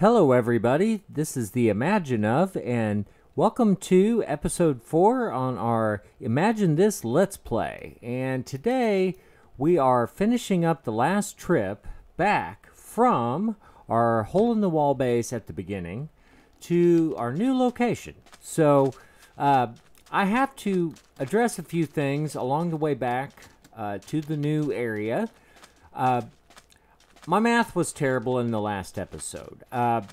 Hello everybody, this is the Imagine of, and welcome to episode 4 on our Imagine This Let's Play. And today we are finishing up the last trip back from our hole-in-the-wall base at the beginning to our new location. So I have to address a few things along the way back to the new area. My math was terrible in the last episode. And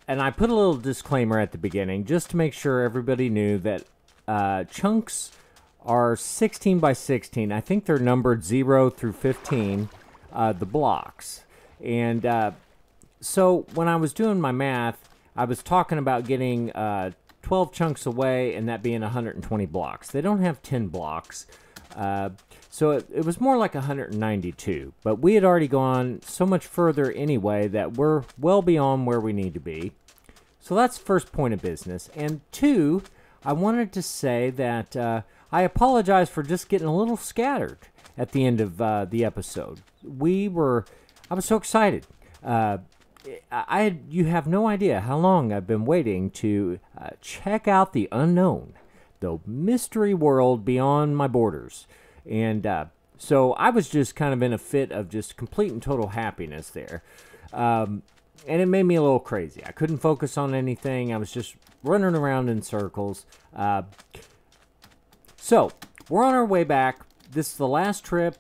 I put a little disclaimer at the beginning just to make sure everybody knew that chunks are 16 by 16. I think they're numbered 0 through 15, the blocks. And so when I was doing my math, I was talking about getting 12 chunks away and that being 120 blocks. They don't have 10 blocks. So it was more like 192, but we had already gone so much further anyway that we're well beyond where we need to be. So that's first point of business. And two, I wanted to say that I apologize for just getting a little scattered at the end of the episode. I was so excited. You have no idea how long I've been waiting to check out the unknown, the mystery world beyond my borders. And so I was just kind of in a fit of just complete and total happiness there. And it made me a little crazy. I couldn't focus on anything. I was just running around in circles. So we're on our way back. This is the last trip,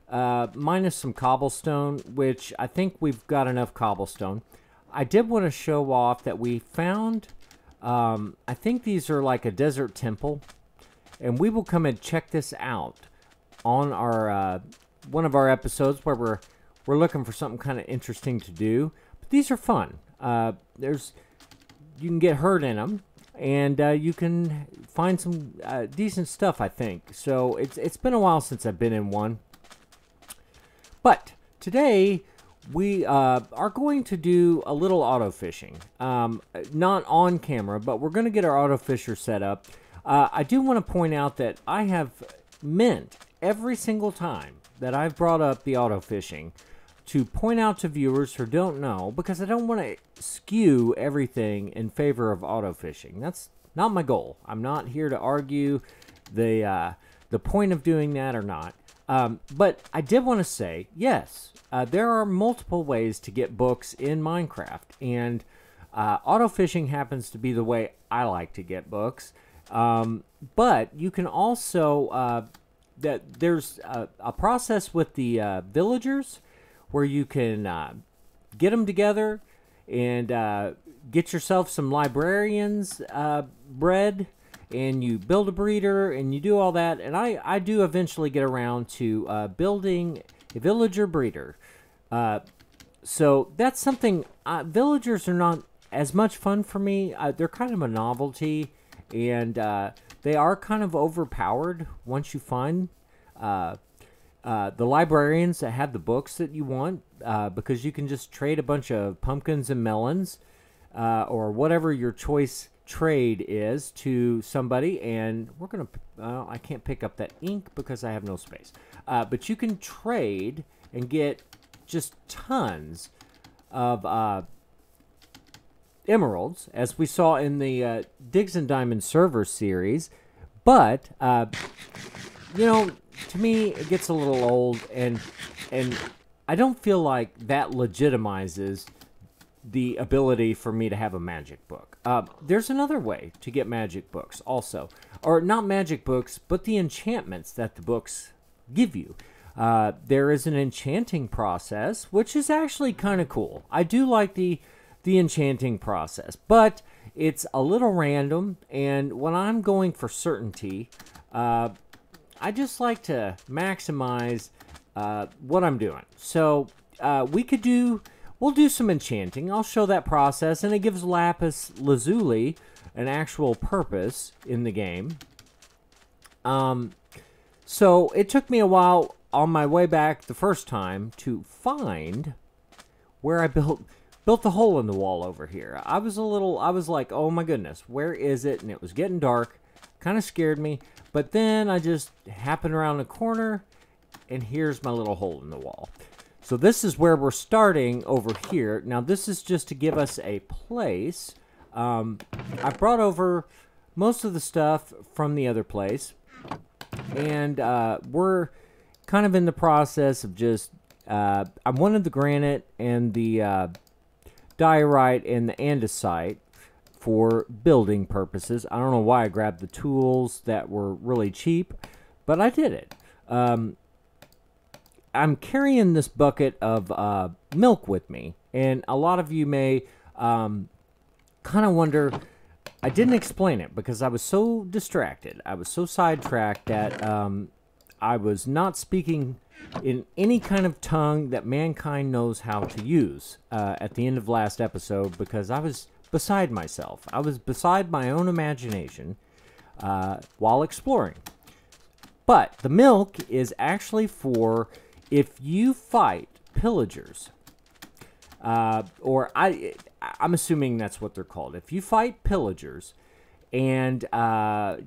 minus some cobblestone, which I think we've got enough cobblestone. I did want to show off that we found, I think these are like a desert temple. And we will come and check this out on our one of our episodes where we're looking for something kind of interesting to do. But these are fun. You can get hurt in them, and you can find some decent stuff, I think. So it's been a while since I've been in one. But today we are going to do a little auto fishing. Not on camera, but we're going to get our auto fisher set up. I do want to point out that I have meant every single time that I've brought up the auto fishing to point out to viewers who don't know, because I don't want to skew everything in favor of auto fishing. That's not my goal. I'm not here to argue the point of doing that or not. But I did want to say, yes, there are multiple ways to get books in Minecraft, and auto fishing happens to be the way I like to get books. But you can also, there's a process with the villagers where you can get them together and get yourself some librarians bread, and you build a breeder and you do all that. And I do eventually get around to building a villager breeder. So that's something, villagers are not as much fun for me. They're kind of a novelty. And they are kind of overpowered once you find the librarians that have the books that you want, because you can just trade a bunch of pumpkins and melons or whatever your choice trade is to somebody. And we're going to, I can't pick up that ink because I have no space. But you can trade and get just tons of emeralds, as we saw in the Digs and Diamond server series. But you know, to me it gets a little old, and I don't feel like that legitimizes the ability for me to have a magic book. There's another way to get magic books also, or not magic books, but the enchantments that the books give you. There is an enchanting process, which is actually kind of cool. I do like the enchanting process, but it's a little random, and when I'm going for certainty, I just like to maximize what I'm doing. So we'll do some enchanting. I'll show that process, and it gives lapis lazuli an actual purpose in the game. So it took me a while on my way back the first time to find where I built the hole in the wall over here. I was like, oh my goodness, where is it? And it was getting dark, kind of scared me. But then I just happened around the corner, and here's my little hole in the wall. So this is where we're starting over here. Now this is just to give us a place. I brought over most of the stuff from the other place, and we're kind of in the process of just I wanted the granite and the diorite and the andesite for building purposes. I don't know why I grabbed the tools that were really cheap, but I did it. I'm carrying this bucket of milk with me, and a lot of you may kind of wonder, I didn't explain it because I was so distracted. I was so sidetracked that I was not speaking in any kind of tongue that mankind knows how to use at the end of last episode, because I was beside myself. I was beside my own imagination while exploring. But the milk is actually for if you fight pillagers, or I'm assuming that's what they're called. If you fight pillagers and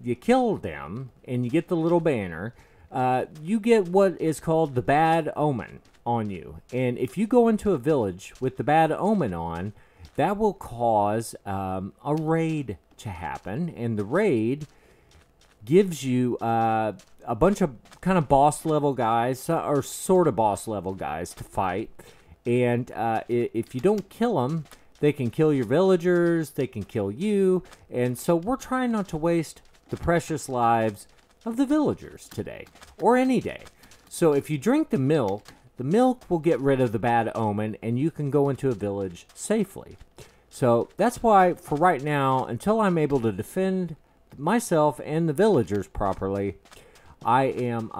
you kill them and you get the little banner, you get what is called the bad omen on you. And if you go into a village with the bad omen on, that will cause a raid to happen. And the raid gives you a bunch of kind of boss level guys, or sort of boss level guys to fight. And if you don't kill them, they can kill your villagers, they can kill you. And so we're trying not to waste the precious lives of the villagers today, or any day. So if you drink the milk will get rid of the bad omen, and you can go into a village safely. So that's why, for right now, until I'm able to defend myself and the villagers properly, I am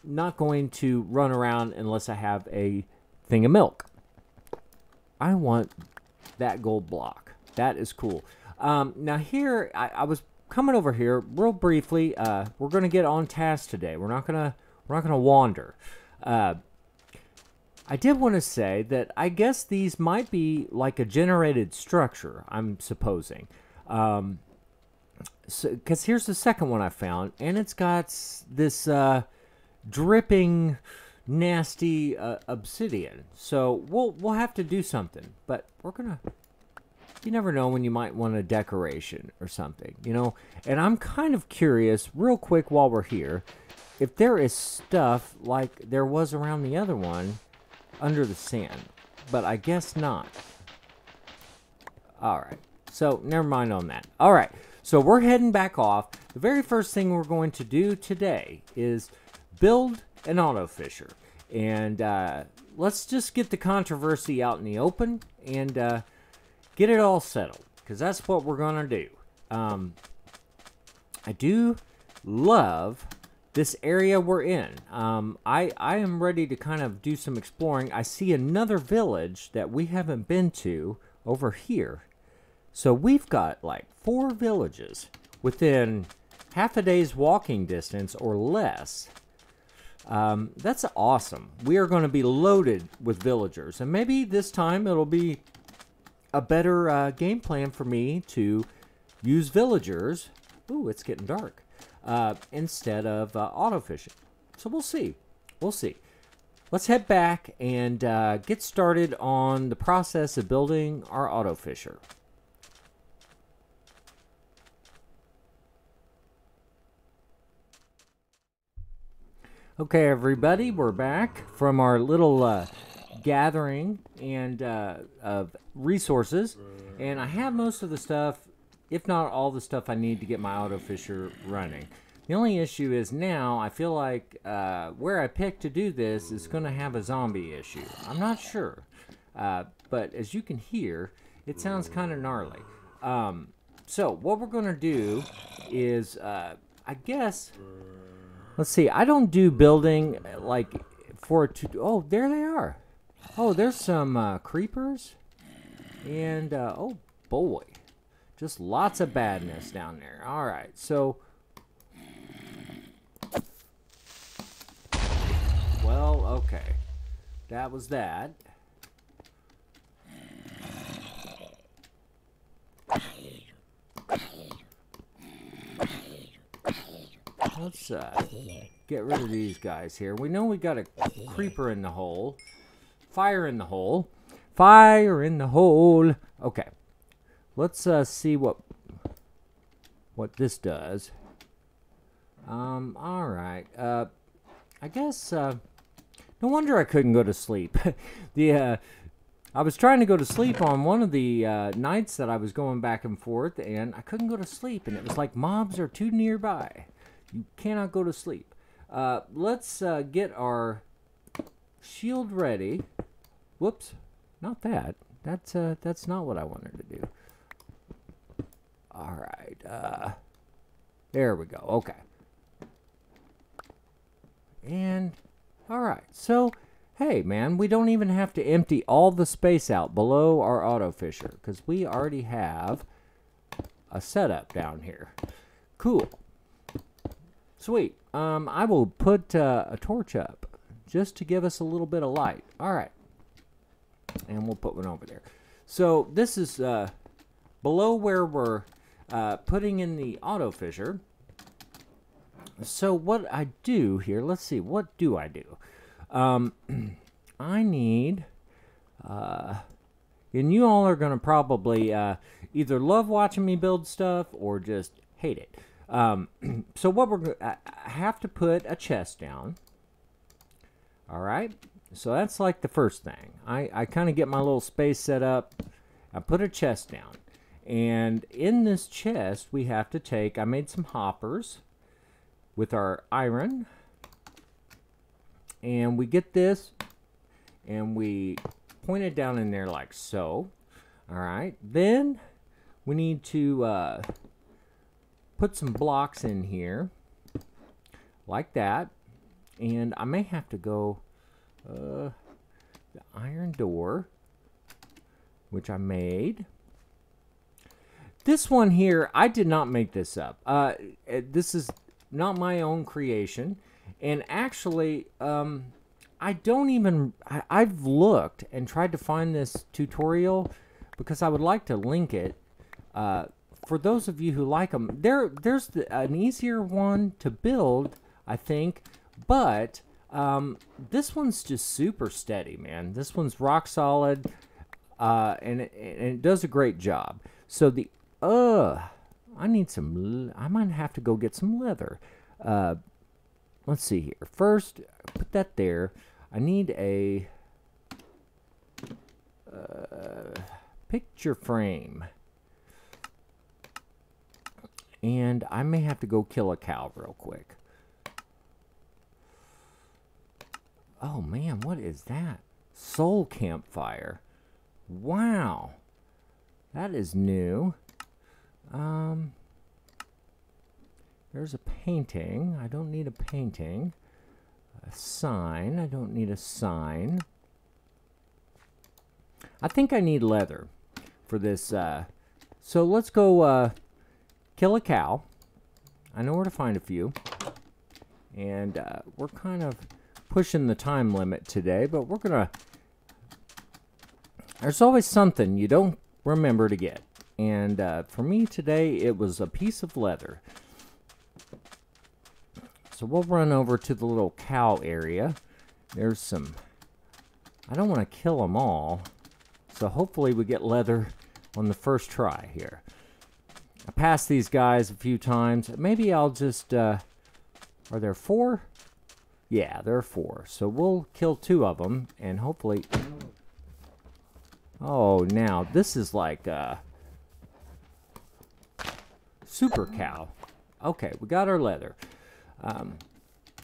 not going to run around unless I have a thing of milk. I want that gold block. That is cool. Now here, I was coming over here real briefly. We're going to get on task today. We're not gonna wander. I did want to say that I guess these might be like a generated structure, I'm supposing. Because here's the second one I found, and it's got this dripping, nasty obsidian. So we'll have to do something, but we're gonna. You never know when you might want a decoration or something, you know. And I'm kind of curious, real quick, while we're here, if there is stuff like there was around the other one under the sand, but I guess not. All right, so never mind on that. All right. So we're heading back off. The very first thing we're going to do today is build an auto fisher. And let's just get the controversy out in the open and get it all settled, because that's what we're going to do. I do love this area we're in. I am ready to kind of do some exploring. I see another village that we haven't been to over here. So we've got like 4 villages within half a day's walking distance or less. That's awesome. We are going to be loaded with villagers. And maybe this time it'll be a better game plan for me to use villagers. Ooh, it's getting dark. Instead of auto fishing. So we'll see. We'll see. Let's head back and get started on the process of building our auto fisher. Okay, everybody, we're back from our little gathering and of resources, and I have most of the stuff, if not all the stuff I need to get my auto fisher running. The only issue is now I feel like where I picked to do this is going to have a zombie issue. I'm not sure, but as you can hear, it sounds kind of gnarly. So what we're going to do is, I guess. Let's see, I don't do building like for it to... Oh, there they are. Oh, there's some creepers. And, oh boy. Just lots of badness down there. Alright, so... Well, okay. That was that. Let's get rid of these guys here. We know we got a creeper in the hole. Fire in the hole. Fire in the hole. Okay. Let's see what this does. All right. I guess no wonder I couldn't go to sleep. I was trying to go to sleep on one of the nights that I was going back and forth, and I couldn't go to sleep, and it was like mobs are too nearby. You cannot go to sleep. Let's get our shield ready. Whoops, not that. That's not what I wanted to do. All right. There we go. Okay. And all right. So, hey, man, we don't even have to empty all the space out below our auto fisher because we already have a setup down here. Cool. Sweet. I will put a torch up just to give us a little bit of light. All right. And we'll put one over there. So this is below where we're putting in the auto fisher. So what I do here, let's see, what do I do? I need, and you all are going to probably either love watching me build stuff or just hate it. So what I have to put a chest down. All right. So that's like the first thing. I kind of get my little space set up. I put a chest down. And in this chest, we have to take, I made some hoppers with our iron. And we get this, and we point it down in there like so. All right. Then we need to put some blocks in here like that. And I may have to go the iron door, which I made. This one here, I did not make this up. This is not my own creation. And actually, I don't even... I've looked and tried to find this tutorial because I would like to link it. For those of you who like them, there's an easier one to build, I think. But this one's just super steady, man. This one's rock solid, and it does a great job. So the... I need some... I might have to go get some leather. Let's see here. First, put that there. I need a picture frame. And I may have to go kill a cow real quick. Oh, man, what is that? Soul campfire. Wow. That is new. There's a painting. I don't need a painting. A sign. I don't need a sign. I think I need leather for this. So let's go kill a cow. I know where to find a few. And we're kind of pushing the time limit today, but we're going to... There's always something you don't remember to get. And for me today, it was a piece of leather. So we'll run over to the little cow area. There's some... I don't want to kill them all. So hopefully we get leather on the first try here. I passed these guys a few times. Maybe I'll just... are there 4? Yeah, there are 4. So we'll kill 2 of them. And hopefully... Oh, now this is like... super cow. Okay, we got our leather.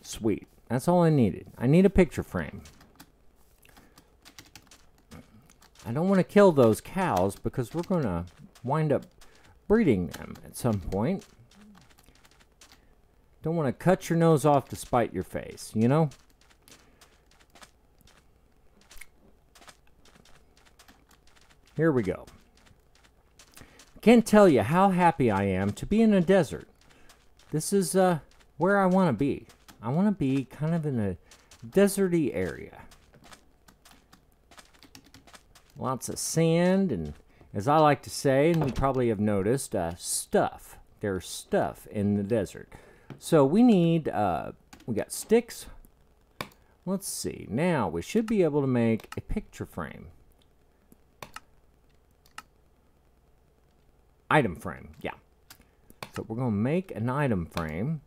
Sweet. That's all I needed. I need a picture frame. I don't want to kill those cows because we're going to wind up breeding them at some point. Don't want to cut your nose off to spite your face, you know? Here we go. Can't tell you how happy I am to be in a desert. This is where I want to be. I want to be kind of in a deserty area. Lots of sand and, as I like to say, and you probably have noticed, stuff. There's stuff in the desert. So we need, we got sticks. let's see. Now we should be able to make a picture frame. Item frame, yeah. So we're going to make an item frame,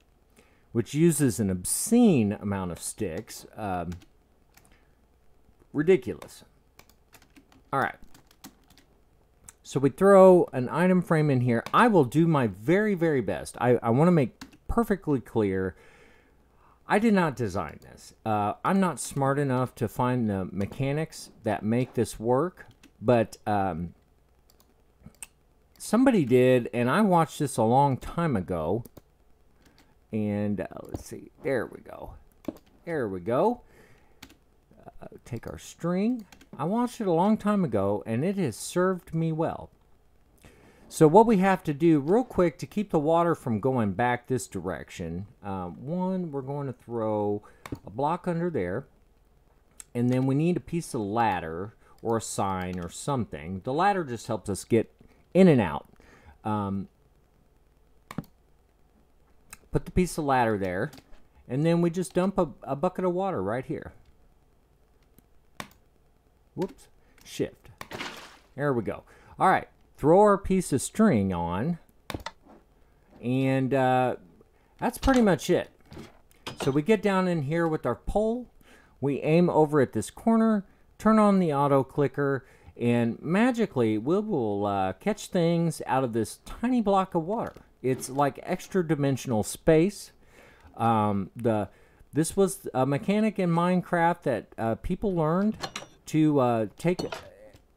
which uses an obscene amount of sticks. Ridiculous. All right. So we throw an item frame in here. I will do my very, very best. I want to make perfectly clear, I did not design this. I'm not smart enough to find the mechanics that make this work, but somebody did, and I watched this a long time ago. And let's see, there we go. There we go. Take our string. I watched it a long time ago, and it has served me well. So what we have to do real quick to keep the water from going back this direction, one, we're going to throw a block under there, and then we need a piece of ladder or a sign or something. The ladder just helps us get in and out. Put the piece of ladder there, and then we just dump a bucket of water right here. Whoops, shift. There we go. All right, throw our piece of string on, and that's pretty much it. So we get down in here with our pole, we aim over at this corner, turn on the auto clicker, and magically we will catch things out of this tiny block of water. It's like extra dimensional space. This was a mechanic in Minecraft that people learned to take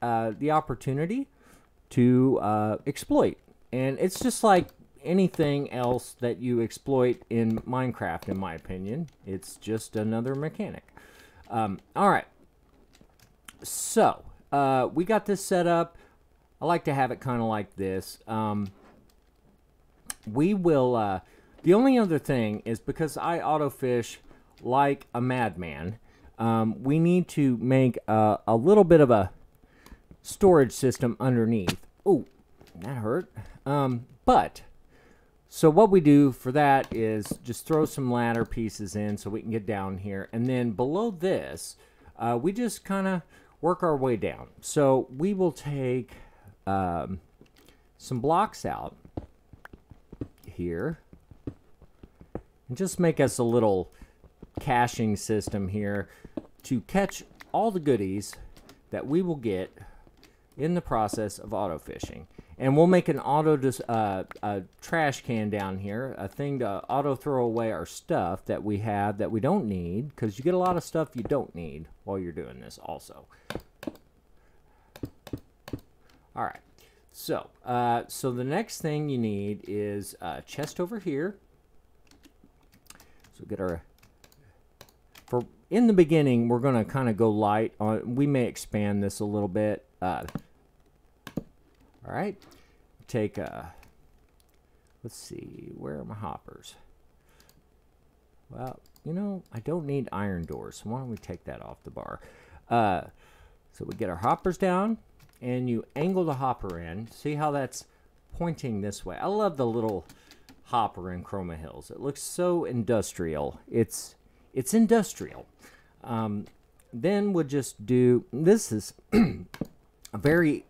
the opportunity to exploit. And it's just like anything else that you exploit in Minecraft, in my opinion. It's just another mechanic. All right. So, we got this set up. I like to have it kind of like this. We will, the only other thing is because I autofish like a madman, we need to make a little bit of a storage system underneath. Oh, that hurt. So what we do for that is just throw some ladder pieces in so we can get down here. And then below this, we just kind of work our way down. So we will take some blocks out here and just make us a little caching system here to catch all the goodies that we will get in the process of auto fishing. And we'll make an a trash can down here, a thing to auto throw away our stuff that we have that we don't need, because you get a lot of stuff you don't need while you're doing this also. All right. So, so the next thing you need is a chest over here. So get our, in the beginning, we're going to kind of go light on, we may expand this a little bit. All right. Take let's see, where are my hoppers? Well, you know, I don't need iron doors, so why don't we take that off the bar? So we get our hoppers down, and you angle the hopper in. See how that's pointing this way? I love the little hopper in Chroma Hills. It looks so industrial. It's industrial. Then we'll just do, this is a very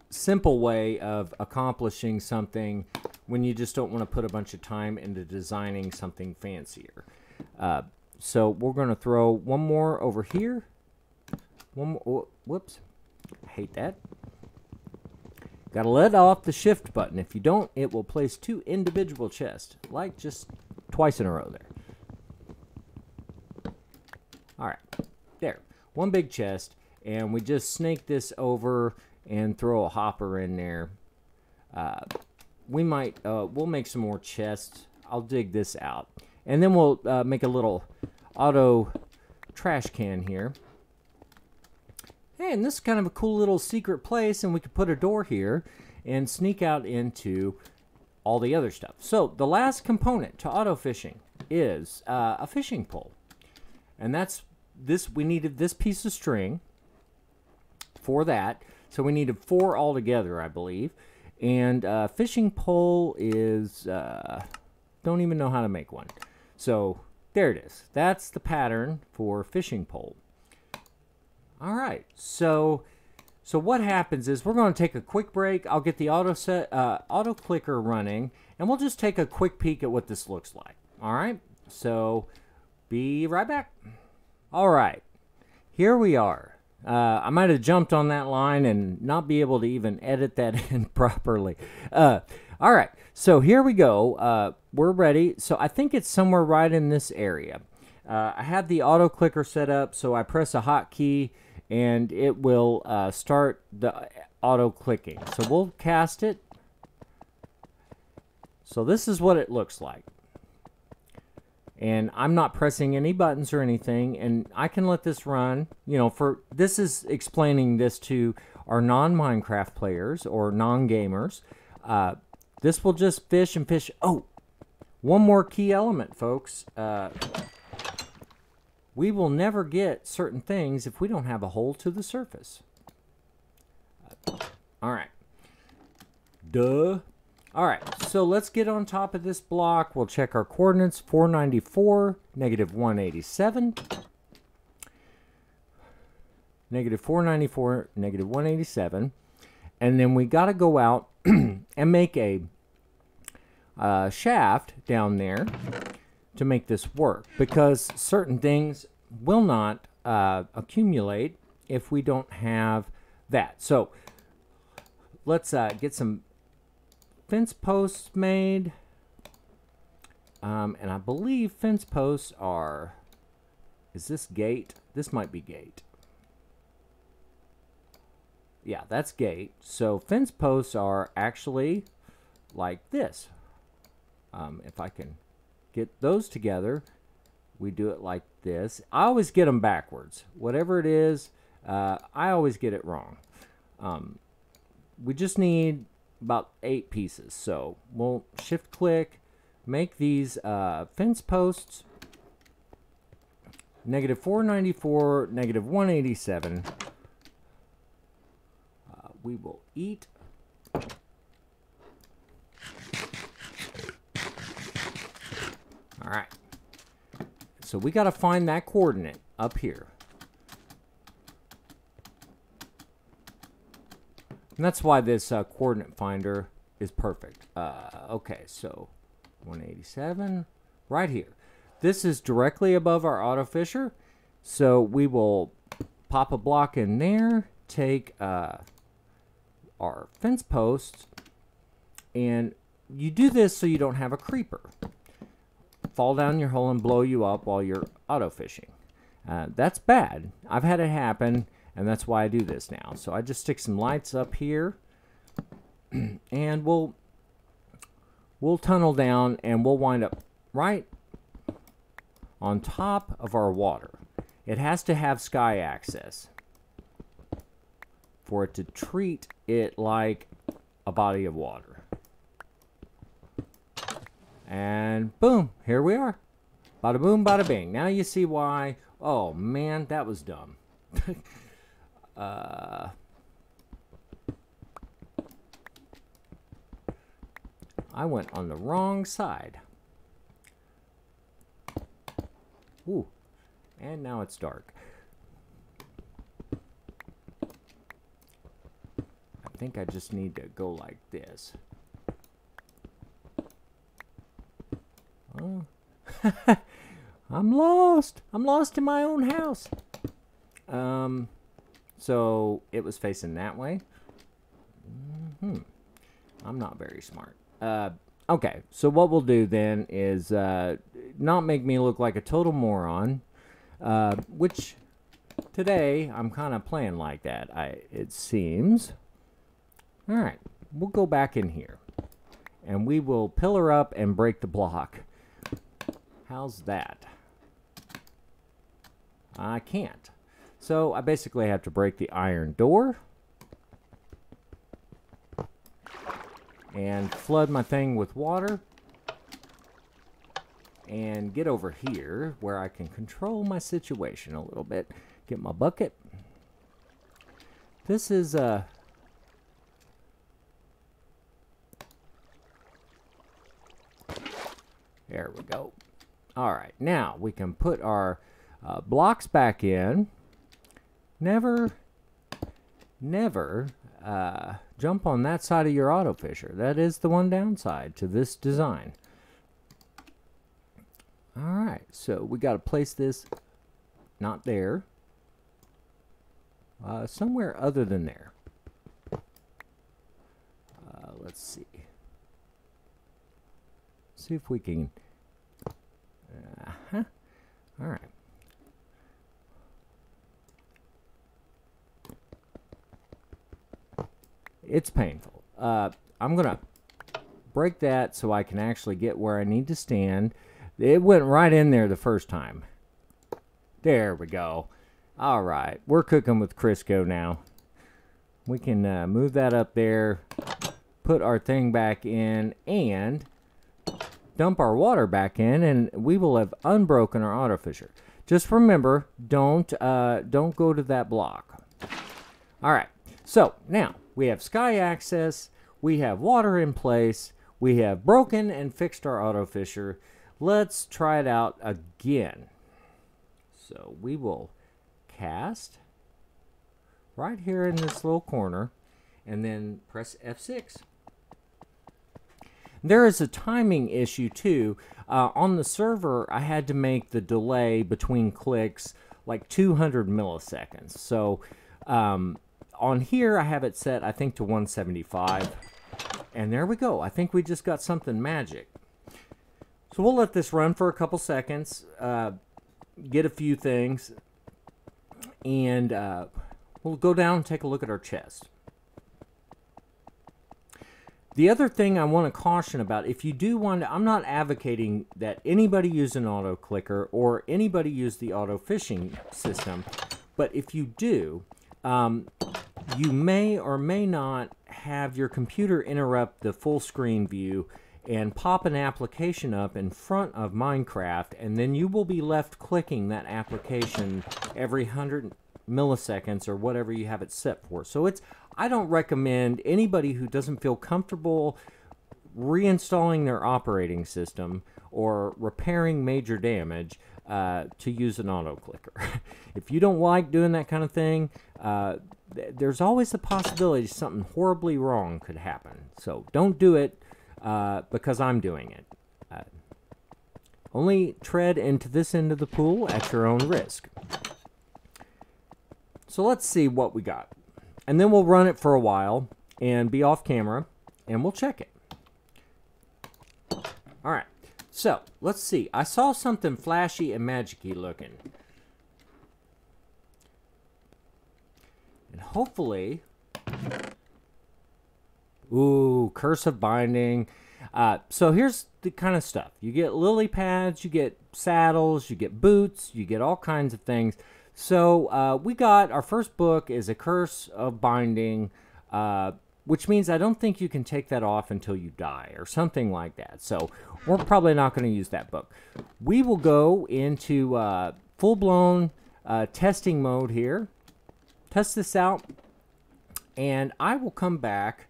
simple way of accomplishing something when you just don't want to put a bunch of time into designing something fancier. So we're going to throw one more over here. One more, oh, whoops. I hate that. Got to let off the shift button. If you don't, it will place two individual chests, like just twice in a row there. All right, there. One big chest, and we just snake this over and throw a hopper in there. We might, we'll make some more chests. I'll dig this out. And then we'll make a little auto trash can here. And this is kind of a cool little secret place, and we could put a door here and sneak out into all the other stuff. So the last component to auto fishing is a fishing pole. And that's this, we needed this piece of string for that. So we needed 4 altogether, I believe. And fishing pole is, don't even know how to make one. So There it is. That's the pattern for fishing pole. All right, so what happens is we're going to take a quick break. I'll get the auto clicker running, and we'll just take a quick peek at what this looks like. All right, so be right back. All right, here we are. I might have jumped on that line and not be able to even edit that in properly. All right, so here we go. We're ready. So I think it's somewhere right in this area. I have the auto clicker set up, so I press a hotkey and it will start the auto clicking. So we'll cast it. So this is what it looks like. And I'm not pressing any buttons or anything, and I can let this run. You know, this is explaining this to our non-Minecraft players or non-gamers. This will just fish and fish. Oh, one more key element, folks. We will never get certain things if we don't have a hole to the surface. All right. Duh. All right, so let's get on top of this block. We'll check our coordinates, 494, negative 187. Negative 494, negative 187. And then we got to go out and make a shaft down there to make this work, because certain things will not accumulate if we don't have that. So let's get some fence posts made, and I believe fence posts are, is this gate? This might be gate. Yeah, that's gate. So fence posts are actually like this. If I can get those together, we do it like this. I always get them backwards. Whatever it is, I always get it wrong. We just need about 8 pieces. So we'll shift click, make these fence posts, negative 494, negative 187. We will eat. All right. So we got to find that coordinate up here. And that's why this coordinate finder is perfect. Okay, so 187 right here. This is directly above our auto fisher. So we will pop a block in there, take our fence posts, and you do this so you don't have a creeper fall down your hole and blow you up while you're auto fishing. That's bad. I've had it happen, and that's why I do this now. So I just stick some lights up here, and we'll tunnel down, and we'll wind up right on top of our water. It has to have sky access for it to treat it like a body of water. And boom, here we are. Bada boom, bada bing. Now you see why. Oh man, that was dumb. I went on the wrong side. Ooh, and now it's dark. I think I just need to go like this. Oh. I'm lost. I'm lost in my own house. So it was facing that way. I'm not very smart. Okay, so what we'll do then is not make me look like a total moron, which today I'm kind of playing like that, it seems. All right, we'll go back in here, and we will pillar up and break the block. How's that? I can't. So I basically have to break the iron door and flood my thing with water and get over here where I can control my situation a little bit. Get my bucket. This is there we go. All right, now we can put our blocks back in. Never jump on that side of your auto fisher. That is the one downside to this design. All right, so we got to place this not there, somewhere other than there. Let's see. See if we can. All right. It's painful. I'm gonna break that so I can actually get where I need to stand. It went right in there the first time. There we go. All right, we're cooking with Crisco now. We can move that up there, put our thing back in, and dump our water back in, and we will have unbroken our auto fisher. Just remember, don't go to that block. All right, so now we have sky access, we have water in place, we have broken and fixed our auto fisher. Let's try it out again. So we will cast right here in this little corner and then press F6. There is a timing issue too. On the server, I had to make the delay between clicks like 200 milliseconds. So on here, I have it set, I think, to 175. And there we go. I think we just got something magic. So we'll let this run for a couple seconds, get a few things, and we'll go down and take a look at our chest. The other thing I want to caution about, if you do want to, I'm not advocating that anybody use an auto clicker or anybody use the auto fishing system, but if you do, you may or may not have your computer interrupt the full screen view and pop an application up in front of Minecraft, and then you will be left clicking that application every 100 milliseconds or whatever you have it set for. So I don't recommend anybody who doesn't feel comfortable reinstalling their operating system or repairing major damage to use an auto clicker. If you don't like doing that kind of thing, there's always the possibility something horribly wrong could happen. So don't do it because I'm doing it. Only tread into this end of the pool at your own risk. So let's see what we got. And then we'll run it for a while and be off camera and we'll check it. All right, so let's see. I saw something flashy and magic-y looking. And hopefully, ooh, Curse of Binding. So here's the kind of stuff. You get lily pads, you get saddles, you get boots, you get all kinds of things. So we got, our first book is A Curse of Binding, which means I don't think you can take that off until you die or something like that. So we're probably not going to use that book. We will go into full-blown testing mode here. Test this out, and I will come back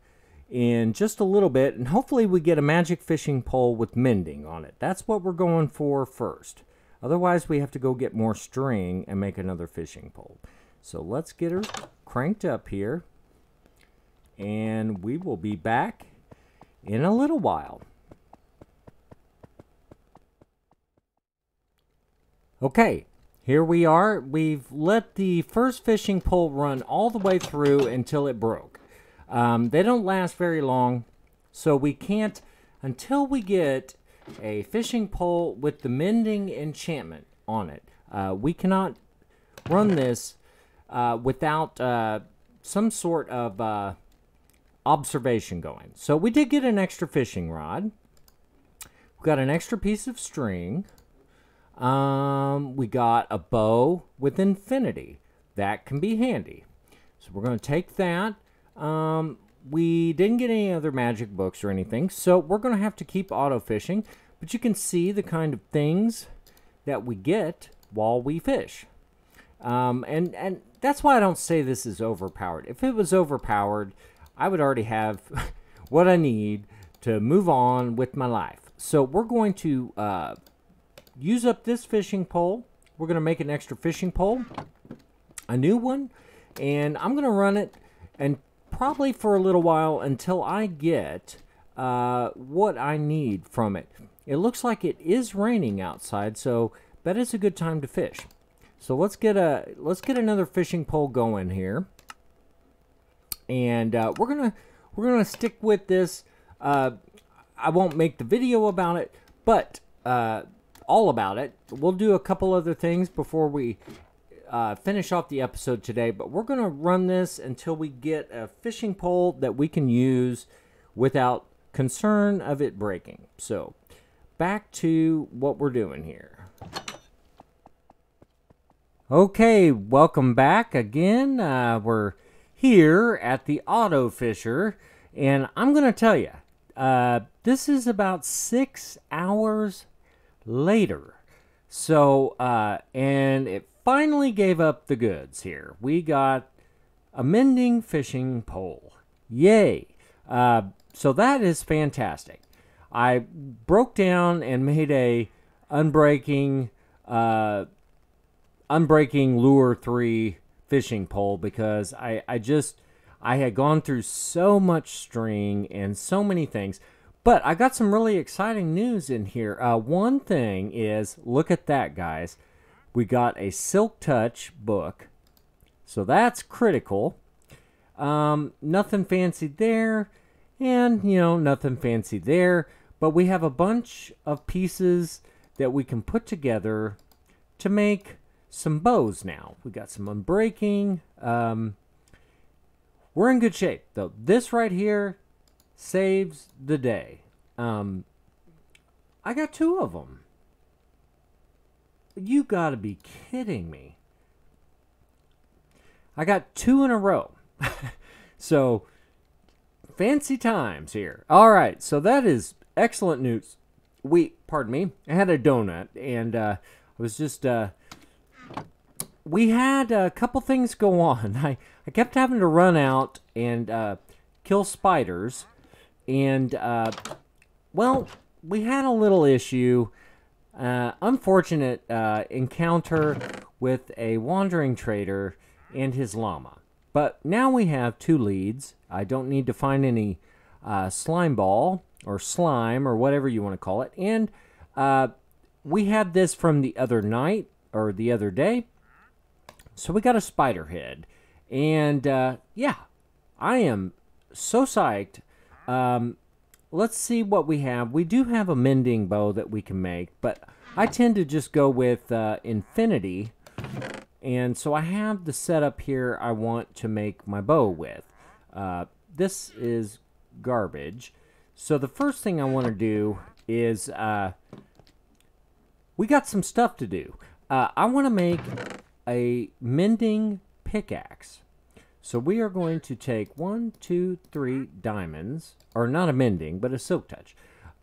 in just a little bit, and hopefully we get a magic fishing pole with mending on it. That's what we're going for first. Otherwise, we have to go get more string and make another fishing pole. So let's get her cranked up here, and we will be back in a little while. Okay, here we are. We've let the first fishing pole run all the way through until it broke. They don't last very long, so we can't, until we get a fishing pole with the mending enchantment on it. We cannot run this without some sort of observation going. So we did get an extra fishing rod. We got an extra piece of string. We got a bow with infinity. That can be handy. So we're going to take that. We didn't get any other magic books or anything, so we're going to have to keep auto fishing, but you can see the kind of things that we get while we fish. And that's why I don't say this is overpowered. If it was overpowered, I would already have what I need to move on with my life. So we're going to use up this fishing pole. We're going to make an extra fishing pole, a new one, and I'm going to run it and probably for a little while until I get what I need from it. It looks like it is raining outside, so that is a good time to fish. So let's get another fishing pole going here, and we're gonna stick with this. I won't make the video about it, but all about it. We'll do a couple other things before we finish off the episode today, but we're gonna run this until we get a fishing pole that we can use without concern of it breaking. So back to what we're doing here. Okay, welcome back again. We're here at the Auto Fisher, and I'm gonna tell you, this is about 6 hours later. So, and it finally gave up the goods here. We got a mending fishing pole. Yay! So that is fantastic. I broke down and made a unbreaking Lure 3 fishing pole because I had gone through so much string and so many things. But I got some really exciting news in here. One thing is, look at that, guys. We got a Silk Touch book. So that's critical. Nothing fancy there. And, you know, nothing fancy there. But we have a bunch of pieces that we can put together to make some bows now. We got some unbreaking. We're in good shape, though. This right here saves the day. I got 2 of them. You gotta be kidding me. I got 2 in a row. So, fancy times here. All right, so that is excellent news. Pardon me, I had a donut, and I was just, we had a couple things go on. I kept having to run out and kill spiders, and, well, we had a little issue. Unfortunate encounter with a wandering trader and his llama. But now we have 2 leads. I don't need to find any slime ball or slime or whatever you want to call it. And we had this from the other night or the other day. So we got a spider head. And yeah, I am so psyched. Let's see what we have. We do have a mending bow that we can make, but I tend to just go with infinity. And so I have the setup here I want to make my bow with. This is garbage. So the first thing I want to do is, we got some stuff to do. I want to make a mending pickaxe. So we are going to take 1, 2, 3 diamonds, or not a mending, but a Silk Touch.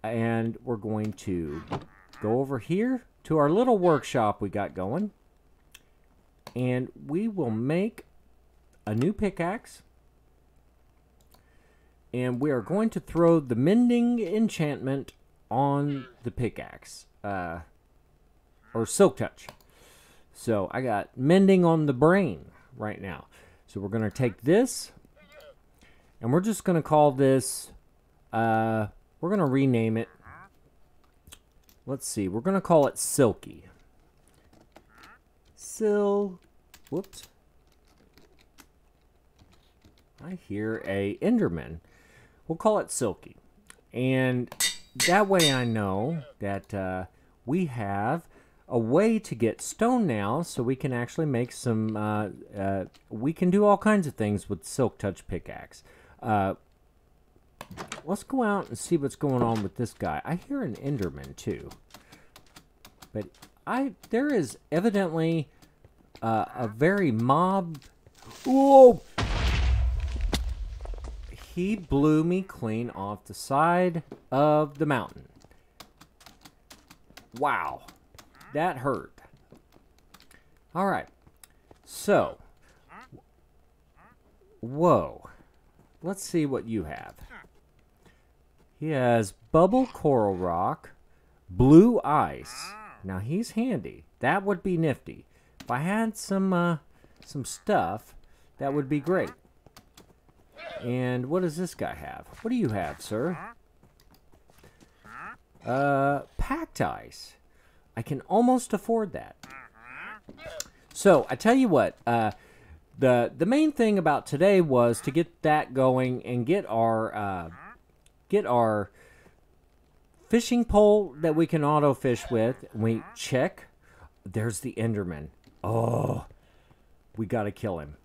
And we're going to go over here to our little workshop we got going. And we will make a new pickaxe. And we are going to throw the mending enchantment on the pickaxe. Or Silk Touch. So I got mending on the brain right now. So we're going to take this. And we're just going to call this. We're going to rename it. Let's see. We're going to call it Silky. Whoops. I hear a Enderman. We'll call it Silky. And that way I know that we have a way to get stone now, so we can actually make some, we can do all kinds of things with Silk Touch pickaxe. Let's go out and see what's going on with this guy. I hear an Enderman too. But there is evidently a very mob. Whoa! He blew me clean off the side of the mountain. Wow. That hurt. Alright. So. Whoa. Let's see what you have. He has bubble coral rock, blue ice, Now he's handy. That would be nifty. If I had some stuff, that would be great. And what does this guy have? What do you have, sir? Packed ice. I can almost afford that. So, I tell you what, the main thing about today was to get that going and get our fishing pole that we can auto fish with. We check. There's the Enderman. Oh, we got to kill him.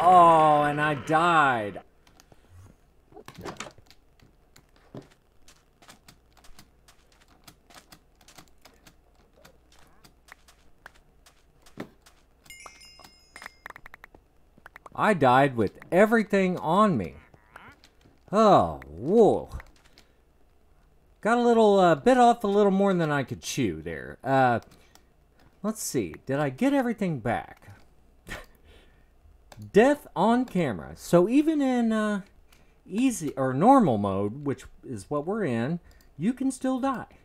Oh, and I died. I died with everything on me. Oh, whoa. Got a little, bit off a little more than I could chew there. Let's see. Did I get everything back? Death on camera. So even in easy or normal mode, which is what we're in, you can still die.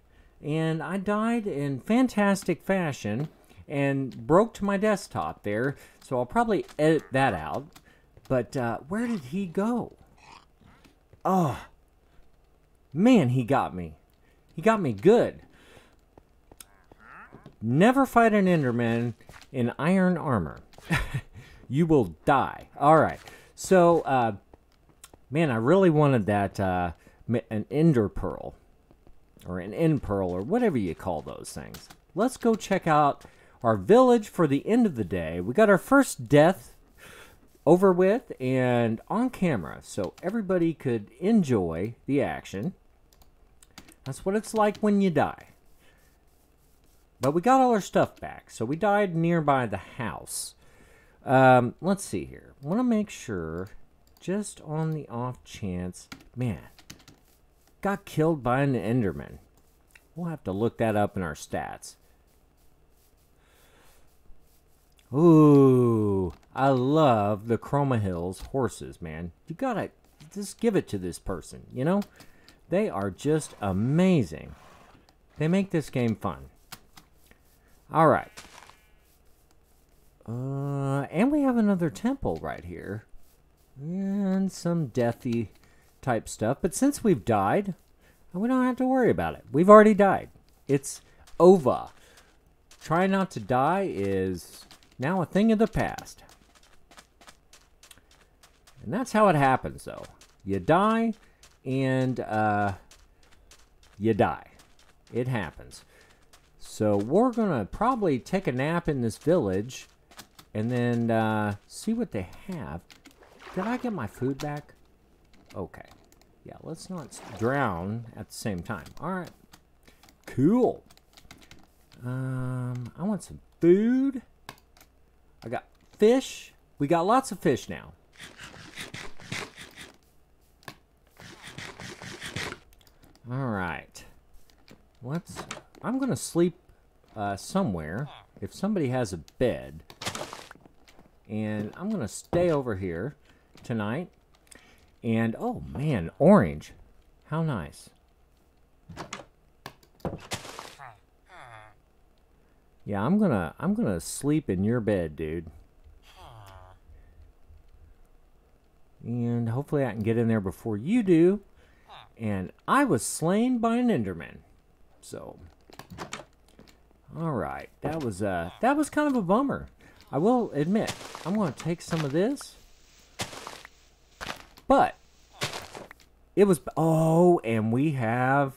And I died in fantastic fashion and broke to my desktop there. So I'll probably edit that out. But where did he go? Oh, man, he got me. He got me good. Never fight an Enderman in iron armor. You will die. All right. So, man, I really wanted that, an ender pearl. Or an end pearl, or whatever you call those things. Let's go check out our village for the end of the day. We got our first death over with and on camera, so everybody could enjoy the action. That's what it's like when you die. But we got all our stuff back, so we died nearby the house. Let's see here. I want to make sure, just on the off chance, man, got killed by an Enderman. We'll have to look that up in our stats. Ooh, I love the Chroma Hills horses, man. You gotta just give it to this person, you know? They are just amazing. They make this game fun. All right. And we have another temple right here. And some deathy type stuff. But since we've died, we don't have to worry about it. We've already died. It's over. Try not to die is now a thing of the past. And that's how it happens, though. You die, and you die. It happens. So we're going to probably take a nap in this village and then see what they have. Did I get my food back? Okay. Yeah, let's not drown at the same time. All right. Cool. I want some food. I got fish. We got lots of fish now. All right. I'm going to sleep somewhere if somebody has a bed. And I'm going to stay over here tonight. And, oh, man, orange. How nice. Yeah, I'm gonna sleep in your bed, dude. And hopefully I can get in there before you do. And I was slain by an Enderman. So, all right, that was kind of a bummer. I will admit, I'm going to take some of this. But it was, oh, and we have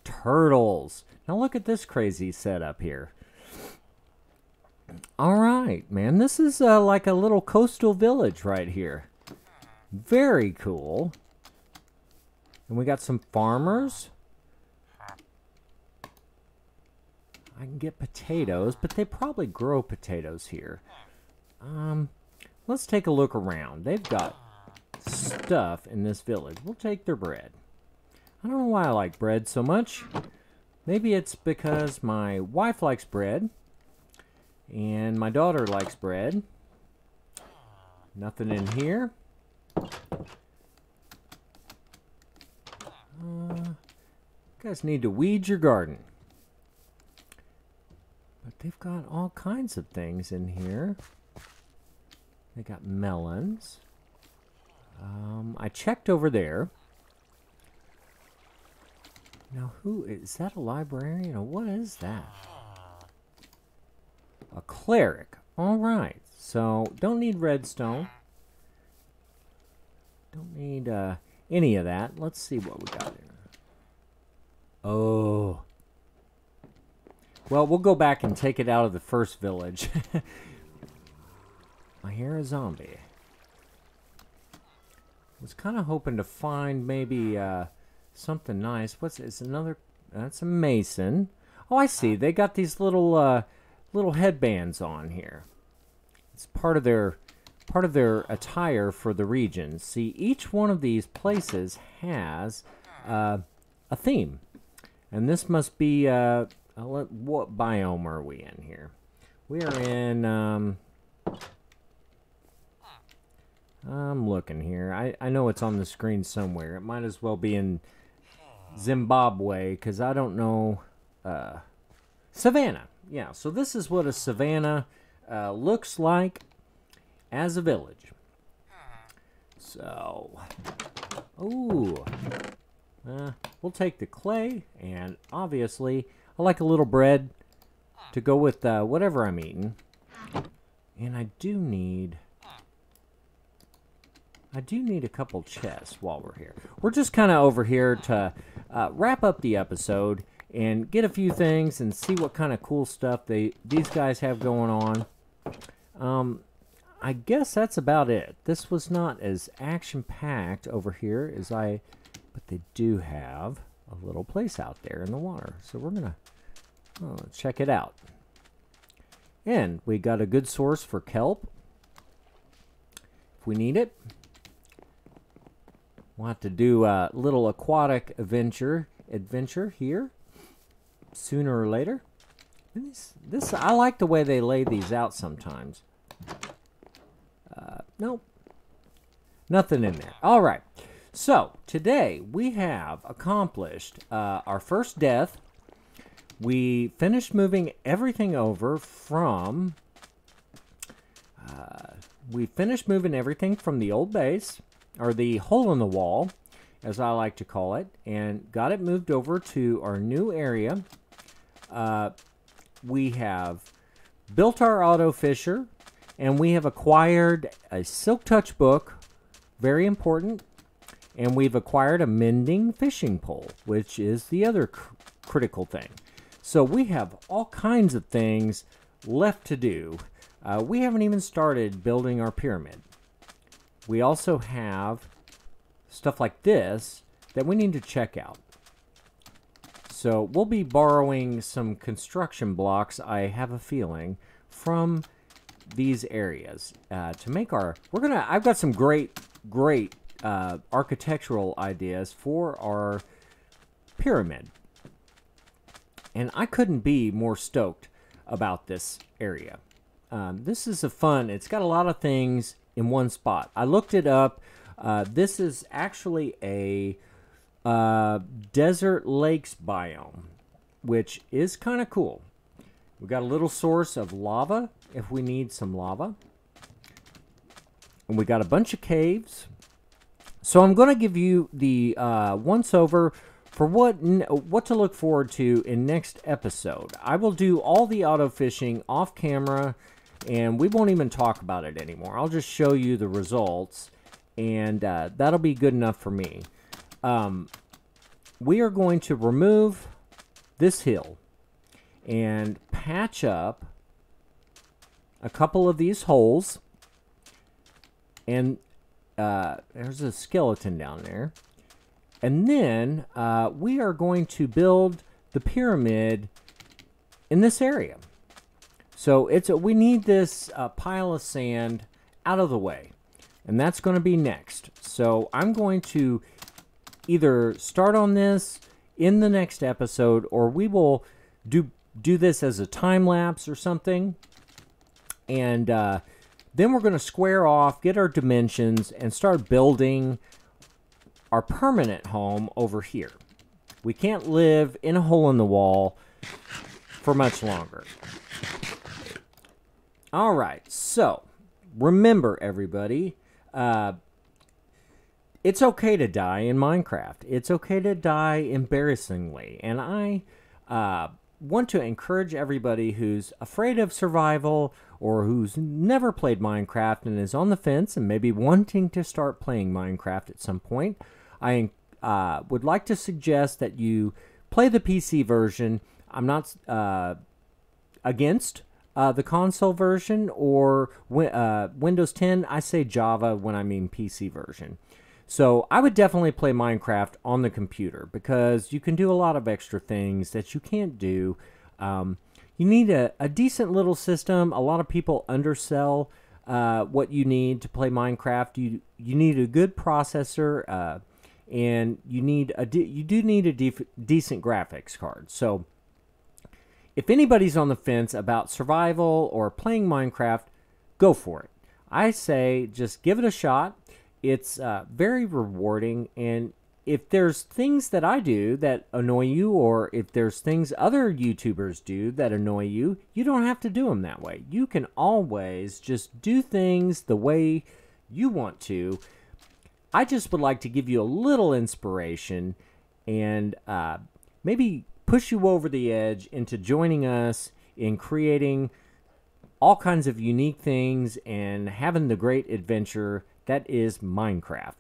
turtles. Now look at this crazy setup here. All right, man, this is like a little coastal village right here. Very cool. And we got some farmers. I can get potatoes, but they probably grow potatoes here. Let's take a look around. They've got stuff in this village. We'll take their bread. I don't know why I like bread so much. Maybe it's because my wife likes bread. And my daughter likes bread. Nothing in here. You guys need to weed your garden. But they've got all kinds of things in here. They got melons. I checked over there. Now, who is that? A librarian or what is that? A cleric. All right. So, don't need redstone. Don't need any of that. Let's see what we got here. Oh. Well, we'll go back and take it out of the first village. I hear a zombie. Was kind of hoping to find maybe something nice. What's it's another? That's a mason. Oh, I see. They got these little little headbands on here. It's part of their attire for the region. See, each one of these places has a theme, and this must be what biome are we in here? We are in. I'm looking here. I know it's on the screen somewhere. It might as well be in Zimbabwe because I don't know. Savannah. Yeah, so this is what a savanna looks like as a village. So, ooh. We'll take the clay, and obviously, I like a little bread to go with whatever I'm eating. And I do need a couple chests while we're here. We're just kind of over here to wrap up the episode and get a few things and see what kind of cool stuff these guys have going on. I guess that's about it. This was not as action-packed over here as but they do have a little place out there in the water. So we're gonna check it out. And we got a good source for kelp if we need it. We'll have to do a little aquatic adventure here sooner or later. And this I like the way they lay these out sometimes. Nope, nothing in there. All right, so today we have accomplished our first death. We finished moving everything over from. We finished moving everything from the old base, or the hole in the wall, as I like to call it, and got it moved over to our new area. We have built our auto fisher, and we have acquired a Silk Touch book, very important, and we've acquired a mending fishing pole, which is the other critical thing. So we have all kinds of things left to do. We haven't even started building our pyramid. We also have stuff like this that we need to check out. So we'll be borrowing some construction blocks, I have a feeling, from these areas to make our. I've got some great architectural ideas for our pyramid, and I couldn't be more stoked about this area. This is it's got a lot of things in one spot. I looked it up. This is actually a desert lakes biome, which is kind of cool. We got a little source of lava if we need some lava, and we got a bunch of caves. So I'm going to give you the once over for what to look forward to in next episode. I will do all the auto fishing off camera, and we won't even talk about it anymore. I'll just show you the results, and that'll be good enough for me. We are going to remove this hill and patch up a couple of these holes, and there's a skeleton down there. And then we are going to build the pyramid in this area. So we need this pile of sand out of the way, and that's going to be next. So I'm going to either start on this in the next episode, or we will do this as a time lapse or something. And then we're going to square off, get our dimensions, and start building our permanent home over here. We can't live in a hole in the wall for much longer. All right, so remember, everybody, it's okay to die in Minecraft. It's okay to die embarrassingly. And I want to encourage everybody who's afraid of survival or who's never played Minecraft and is on the fence and maybe wanting to start playing Minecraft at some point. I would like to suggest that you play the PC version. I'm not against the console version or Windows 10. I say Java when I mean PC version. So I would definitely play Minecraft on the computer because you can do a lot of extra things that you can't do. You need a decent little system. A lot of people undersell what you need to play Minecraft. You need a good processor, and you do need a decent graphics card. So if anybody's on the fence about survival or playing Minecraft, go for it. I say just give it a shot. It's very rewarding, and if there's things that I do that annoy you, or if there's things other YouTubers do that annoy you, you don't have to do them that way. You can always just do things the way you want to. I just would like to give you a little inspiration and maybe push you over the edge into joining us in creating all kinds of unique things and having the great adventure that is Minecraft.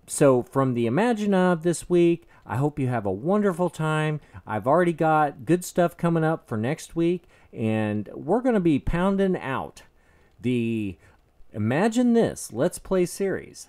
So from the Imagine of this week, I hope you have a wonderful time. I've already got good stuff coming up for next week, and we're going to be pounding out the Imagine This Let's Play series.